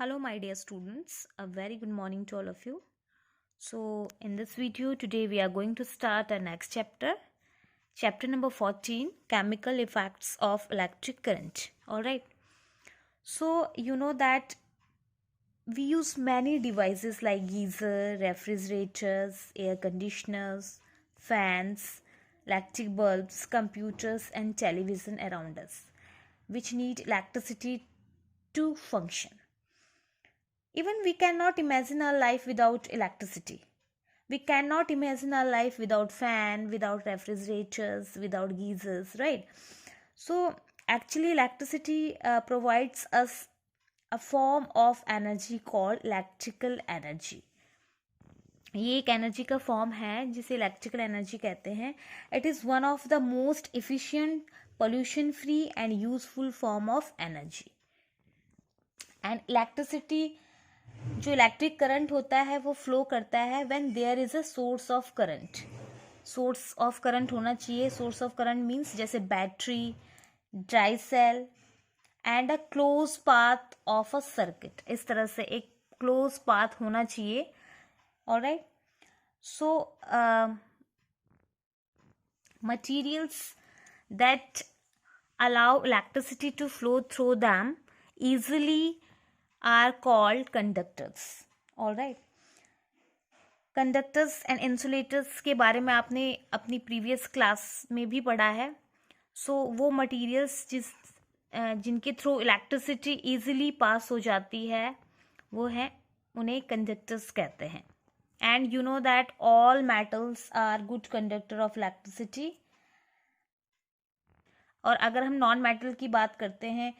Hello my dear students, a very good morning to all of you. So in this video today we are going to start our next chapter number 14, chemical effects of electric current. Alright, so you know that we use many devices like geyser, refrigerators, air conditioners, fans, electric bulbs, computers and television around us, which need electricity to function. Even we cannot imagine our life without electricity. We cannot imagine our life without fan, without refrigerators, without geysers, right? So actually electricity provides us a form of energy called electrical energy. ये एक energy का form है जिसे electrical energy कहते हैं. It is one of the most efficient, pollution free and useful form of energy. And electricity, जो electric current होता है वो फ्लो करता है when there is a source of current. Source of current होना चाहिए. सोर्स ऑफ करंट मीन्स जैसे battery, dry cell and a close path of a circuit. इस तरह से एक क्लोज पाथ होना चाहिए. Alright, so materials that allow electricity to flow through them easily are called conductors. all right, conductors and insulators के बारे में आपने अपनी प्रीवियस क्लास में भी पढ़ा है. सो वो मटेरियल्स जिनके थ्रू इलेक्ट्रिसिटी इजीली पास हो जाती है वो है, उन्हें कंडक्टर्स कहते हैं. And you know that all metals are good conductor of electricity. और अगर हम नॉन मेटल की बात करते हैं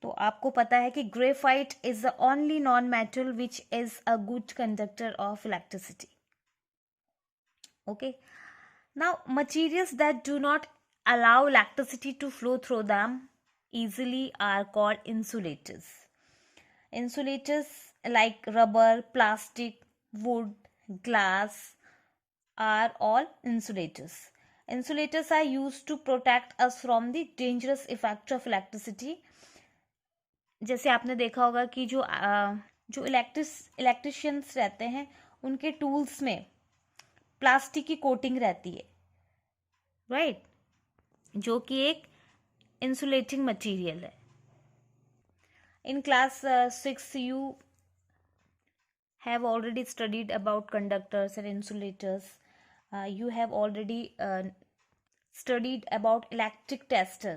तो आपको पता है कि graphite is the only non metal which is a good conductor of electricity. Okay, now materials that do not allow electricity to flow through them easily are called insulators. Insulators like rubber, plastic, wood, glass are all insulators. Insulators are used to protect us from the dangerous effect of electricity. जैसे आपने देखा होगा कि जो electricians रहते हैं उनके tools में प्लास्टिक की कोटिंग रहती है, राइट, जो कि एक इंसुलेटिंग मटेरियल है. In class 6 you have already studied about conductors and insulators. You have already studied about electric tester.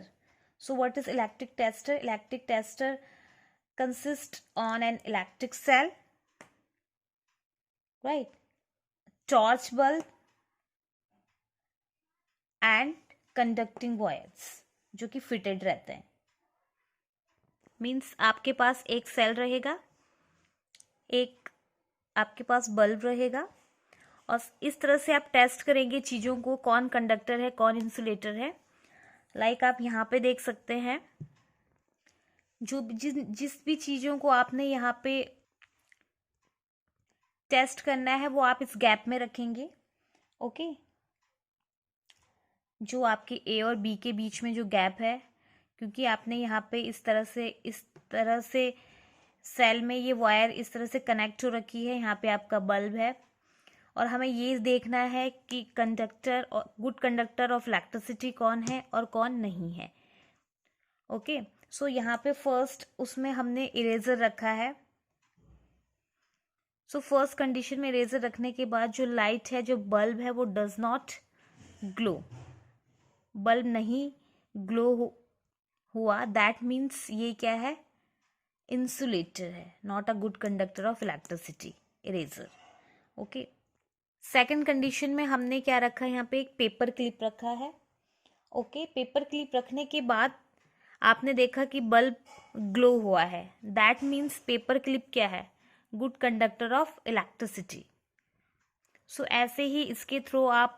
So what is electric tester? Electric tester consists on an electric cell, right, torch bulb and conducting wires जो कि fitted रहते हैं. Means आपके पास एक cell रहेगा, एक आपके पास bulb रहेगा, और इस तरह से आप टेस्ट करेंगे चीज़ों को, कौन कंडक्टर है कौन इंसुलेटर है. लाइक आप यहाँ पे देख सकते हैं, जो जिस भी चीज़ों को आपने यहाँ पे टेस्ट करना है वो आप इस गैप में रखेंगे. ओके, जो आपके ए और बी के बीच में जो गैप है, क्योंकि आपने यहाँ पे इस तरह से सेल में ये वायर इस तरह से कनेक्ट हो रखी है. यहाँ पे आपका बल्ब है और हमें ये देखना है कि कंडक्टर और गुड कंडक्टर ऑफ इलेक्ट्रिसिटी कौन है और कौन नहीं है. ओके, सो यहाँ पे फर्स्ट उसमें हमने इरेजर रखा है. सो फर्स्ट कंडीशन में इरेजर रखने के बाद जो लाइट है, जो बल्ब है, वो डज नॉट ग्लो. बल्ब नहीं ग्लो हुआ, दैट मीन्स ये क्या है, इंसुलेटर है, not a good conductor of electricity, eraser. Okay, second condition में हमने क्या रखा है, यहाँ पे एक पेपर क्लिप रखा है. ओके, पेपर क्लिप रखने के बाद आपने देखा कि बल्ब ग्लो हुआ है, दैट मीन्स पेपर क्लिप क्या है, गुड कंडक्टर ऑफ इलेक्ट्रिसिटी. सो ऐसे ही इसके थ्रू आप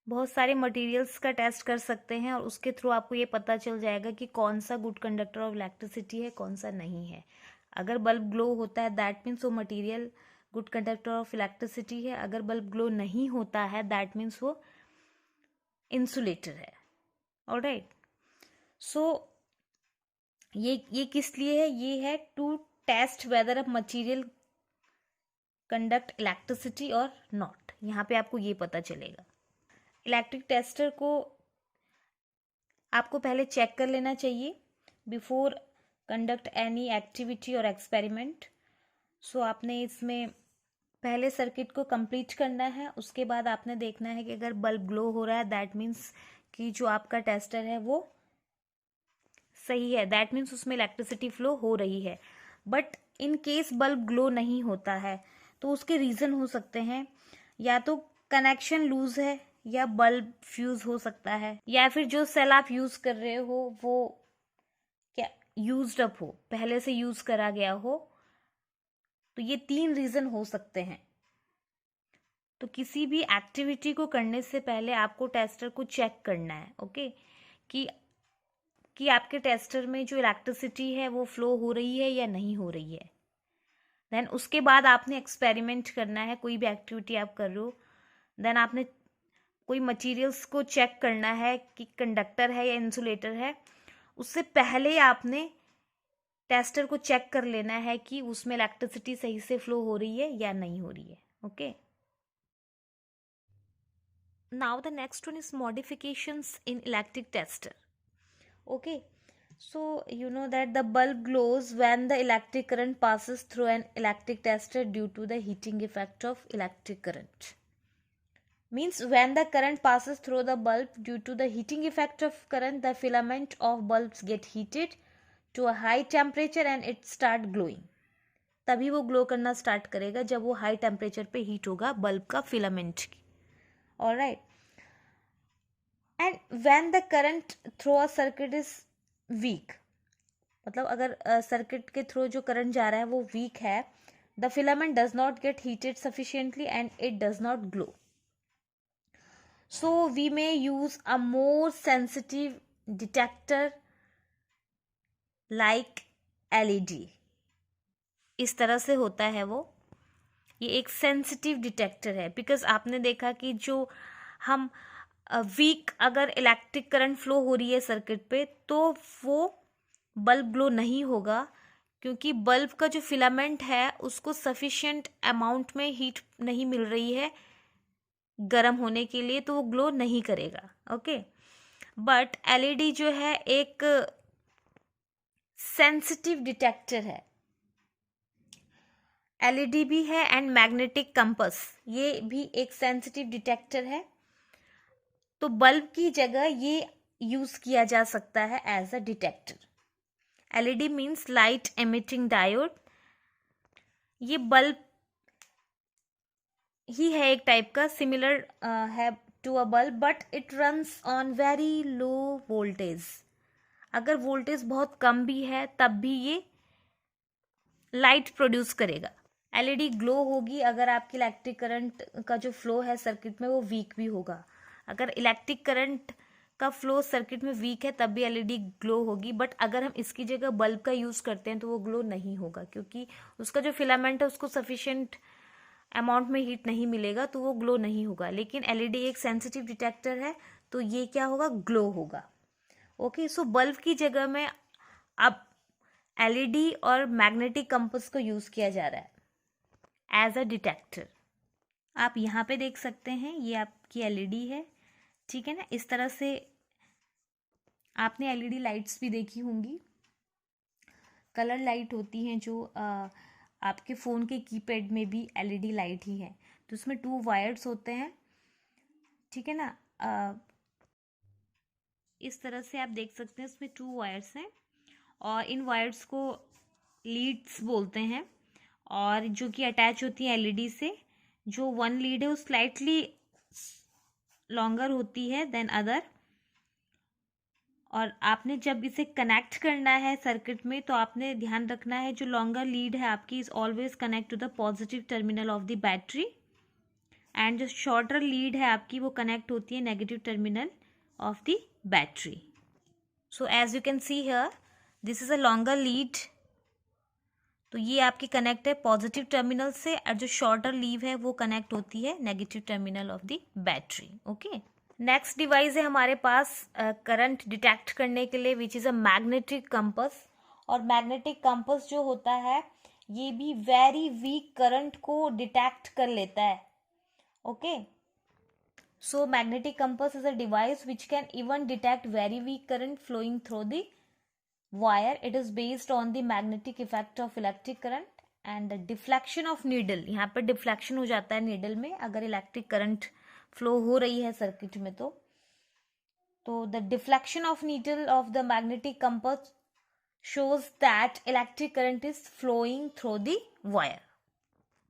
बहुत सारे मटेरियल्स का टेस्ट कर सकते हैं और उसके थ्रू आपको ये पता चल जाएगा कि कौन सा गुड कंडक्टर ऑफ इलेक्ट्रिसिटी है, कौन सा नहीं है. अगर बल्ब ग्लो होता है दैट मीन्स वो material good conductor of electricity है. अगर बल्ब ग्लो नहीं होता है दैट मीन्स वो इंसुलेटर है. ऑलराइट, सो ये किस लिए है, ये है to test whether a material conduct electricity और नॉट। यहाँ पे आपको ये पता चलेगा। इलेक्ट्रिक टेस्टर को आपको पहले चेक कर लेना चाहिए बिफोर कंडक्ट एनी एक्टिविटी और एक्सपेरिमेंट। सो आपने इसमें पहले सर्किट को कंप्लीट करना है, उसके बाद आपने देखना है कि अगर बल्ब ग्लो हो रहा है दैट मीन्स कि जो आपका टेस्टर है वो सही है, दैट मीन्स उसमें इलेक्ट्रिसिटी फ्लो हो रही है। But in case bulb glow नहीं होता है तो उसके रीज़न हो सकते हैं, या तो कनेक्शन लूज है, या बल्ब फ्यूज हो सकता है, या फिर जो सेल आप यूज कर रहे हो वो क्या यूज्ड अप हो, पहले से यूज करा गया हो। तो ये 3 रीजन हो सकते हैं। तो किसी भी एक्टिविटी को करने से पहले आपको टेस्टर को चेक करना है, ओके, कि आपके टेस्टर में जो इलेक्ट्रिसिटी है वो फ्लो हो रही है या नहीं हो रही है। देन उसके बाद आपने एक्सपेरिमेंट करना है, कोई भी एक्टिविटी आप कर रहे हो। देन आपने कोई मटेरियल्स को चेक करना है कि कंडक्टर है या इंसुलेटर है। उससे पहले आपने टेस्टर को चेक कर लेना है कि उसमें इलेक्ट्रिसिटी सही से फ्लो हो रही है या नहीं हो रही है, okay. Now the next one is modifications in electric tester, okay. So you know that the bulb glows when the electric current passes through an electric tester due to the heating effect of electric current. Means when the current passes through the bulb due to the heating effect of current, the filament of bulbs get heated to a high temperature and it start glowing. तभी वो glow करना start करेगा जब वो high temperature पे heat होगा bulb का filament की। Alright, and when the current through a circuit is weak, मतलब अगर सर्किट के थ्रू जो करंट जा रहा है वो वीक है, the filament does not get heated sufficiently and it does not glow. So we may use a more sensitive detector like LED. इस तरह से होता है वो, ये एक सेंसिटिव डिटेक्टर है। बिकॉज आपने देखा कि जो हम वीक अगर इलेक्ट्रिक करंट फ्लो हो रही है सर्किट पे तो वो बल्ब ग्लो नहीं होगा, क्योंकि बल्ब का जो फिलामेंट है उसको सफिशिएंट अमाउंट में हीट नहीं मिल रही है गर्म होने के लिए, तो वो ग्लो नहीं करेगा, ओके। बट एलईडी जो है एक सेंसिटिव डिटेक्टर है, एलईडी भी है एंड मैग्नेटिक कंपास ये भी एक सेंसिटिव डिटेक्टर है। तो बल्ब की जगह ये यूज किया जा सकता है as a detector. LED means light emitting diode. ये बल्ब ही है एक टाइप का, सिमिलर है to a bulb, but it runs on very low voltage. अगर वोल्टेज बहुत कम भी है तब भी ये लाइट प्रोड्यूस करेगा। एलईडी ग्लो होगी अगर आपकी इलेक्ट्रिक करंट का जो फ्लो है सर्किट में वो वीक भी होगा। अगर इलेक्ट्रिक करंट का फ्लो सर्किट में वीक है तब भी एलईडी ग्लो होगी, बट अगर हम इसकी जगह बल्ब का यूज करते हैं तो वो ग्लो नहीं होगा, क्योंकि उसका जो फिलामेंट है उसको सफिशिएंट अमाउंट में हीट नहीं मिलेगा, तो वो ग्लो नहीं होगा। लेकिन एलईडी एक सेंसिटिव डिटेक्टर है तो ये क्या होगा, ग्लो होगा, ओके। सो बल्ब की जगह में अब एलईडी और मैग्नेटिक कंपास को यूज किया जा रहा है एज अ डिटेक्टर। आप यहाँ पे देख सकते हैं ये आपकी एलईडी है, ठीक है ना। इस तरह से आपने एलईडी लाइट्स भी देखी होंगी, कलर लाइट होती हैं जो आपके फ़ोन के कीपैड में भी एलईडी लाइट ही है। तो उसमें 2 वायर्स होते हैं, ठीक है ना। इस तरह से आप देख सकते हैं इसमें 2 वायर्स हैं और इन वायर्स को लीड्स बोलते हैं, और जो कि अटैच होती है एलईडी से। जो 1 लीड है वो स्लाइटली लॉन्गर होती है देन अदर, और आपने जब इसे कनेक्ट करना है सर्किट में तो आपने ध्यान रखना है जो लॉन्गर लीड है आपकी is always connect to the positive terminal of the battery, and जो शॉर्टर लीड है आपकी वो कनेक्ट होती है negative terminal of the battery. So as you can see here this is a longer lead, तो ये आपकी कनेक्ट है पॉजिटिव टर्मिनल से, और जो शॉर्टर लीव है वो कनेक्ट होती है negative terminal of the battery, okay. Next device है हमारे पास करंट डिटेक्ट करने के लिए, which is a magnetic compass, और मैग्नेटिक कंपास जो होता है ये भी वेरी वीक करंट को डिटेक्ट कर लेता है. Okay, so magnetic compass is a device which can even detect very weak current flowing through the wire. It is based on the magnetic effect of electric current and the deflection of needle. यहाँ पर deflection हो जाता है needle में अगर electric current flow हो रही है सर्किट में. तो the deflection of needle of the magnetic compass shows that electric current is flowing through the wire.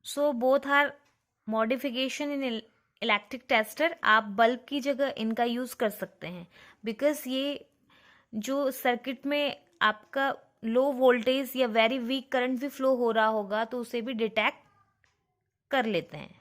So both are modification in electric tester. आप बल्ब की जगह इनका यूज़ कर सकते हैं बिकॉज ये जो सर्किट में आपका लो वोल्टेज या वेरी वीक करंट भी फ्लो हो रहा होगा तो उसे भी डिटेक्ट कर लेते हैं.